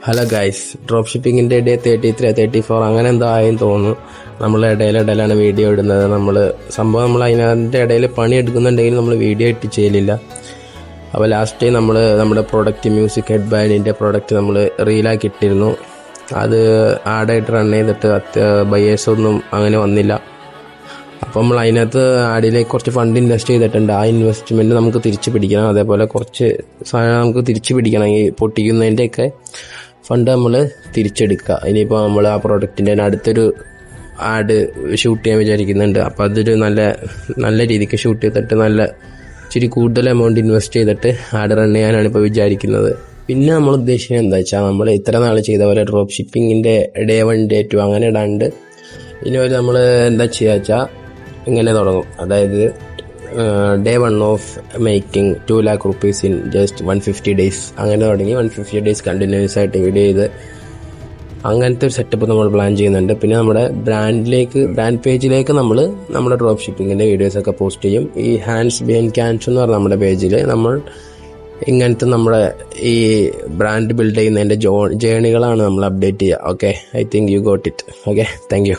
Hello guys, drop ഷിപ്പിങ്ങിൻ്റെ day 33 34 അങ്ങനെ എന്തോ ആയെന്ന് തോന്നുന്നു. നമ്മൾ ഇടയിലാണ് വീഡിയോ ഇടുന്നത്. നമ്മൾ അതിൻ്റെ ഇടയിൽ പണി എടുക്കുന്നുണ്ടെങ്കിൽ നമ്മൾ വീഡിയോ ഇട്ട് ചെയ്യലില്ല. അപ്പോൾ ലാസ്റ്റ് ടൈം നമ്മുടെ പ്രൊഡക്റ്റ് മ്യൂസിക് ഹെഡ് ബാൻഡിൻ്റെ പ്രൊഡക്റ്റ് നമ്മൾ റീലാക്കി ഇട്ടിരുന്നു. അത് ആഡായിട്ട് റൺ ചെയ്തിട്ട് ബയേഴ്സൊന്നും അങ്ങനെ വന്നില്ല. അപ്പോൾ നമ്മൾ അതിനകത്ത് ആഡിലേക്ക് കുറച്ച് ഫണ്ട് ഇൻവെസ്റ്റ് ചെയ്തിട്ടുണ്ട്. ആ ഇൻവെസ്റ്റ്മെൻറ്റ് നമുക്ക് തിരിച്ച് പിടിക്കണം. അതേപോലെ കുറച്ച് സാധനം നമുക്ക് തിരിച്ച് പിടിക്കണം. ഈ പൊട്ടിക്കുന്നതിൻ്റെയൊക്കെ ഫണ്ട് നമ്മൾ തിരിച്ചെടുക്കുക. ഇനിയിപ്പോൾ നമ്മൾ ആ പ്രോഡക്റ്റിൻ്റെ അടുത്തൊരു ആഡ് ഷൂട്ട് ചെയ്യാൻ വിചാരിക്കുന്നുണ്ട്. അപ്പോൾ അതൊരു നല്ല രീതിക്ക് ഷൂട്ട് ചെയ്തിട്ട് ഇച്ചിരി കൂടുതൽ എമൗണ്ട് ഇൻവെസ്റ്റ് ചെയ്തിട്ട് ആഡ് റൺ ചെയ്യാനാണ് ഇപ്പോൾ വിചാരിക്കുന്നത്. പിന്നെ നമ്മൾ ഉദ്ദേശിക്കുന്നത് എന്താ വെച്ചാൽ, നമ്മൾ ഇത്ര നാൾ ചെയ്ത പോലെ ഡ്രോപ്പ് ഷിപ്പിങ്ങിൻ്റെ ഡേ 1 ഡേ 2 അങ്ങനെ ഇടാണ്ട് ഇനി നമ്മൾ എന്താ ചെയ്യുക വെച്ചാൽ ഇങ്ങനെ തുടങ്ങും. അതായത് day 1 of making 2 lakh rupees in just 150 days അങ്ങനെ തുടങ്ങി 150 days കണ്ടിന്യൂസ് ആയിട്ട് വീഡിയോ ചെയ്ത് അങ്ങനത്തെ ഒരു സെറ്റപ്പ് നമ്മൾ പ്ലാൻ ചെയ്യുന്നുണ്ട്. പിന്നെ നമ്മുടെ ബ്രാൻഡ് പേജിലേക്ക് നമ്മുടെ ഡ്രോപ്പ് ഷിപ്പിങ്ങിൻ്റെ വീഡിയോസൊക്കെ പോസ്റ്റ് ചെയ്യും. ഈ ഹാൻഡ്സ് ബിഹൈൻഡ് ക്യാൻസ് എന്ന് പറഞ്ഞ നമ്മുടെ പേജിൽ നമ്മൾ ഇങ്ങനത്തെ നമ്മുടെ ഈ ബ്രാൻഡ് ബിൽഡ് ചെയ്യുന്നതിൻ്റെ ജേണികളാണ് നമ്മൾ അപ്ഡേറ്റ് ചെയ്യുക. Okay, I think you got it. Okay, thank you.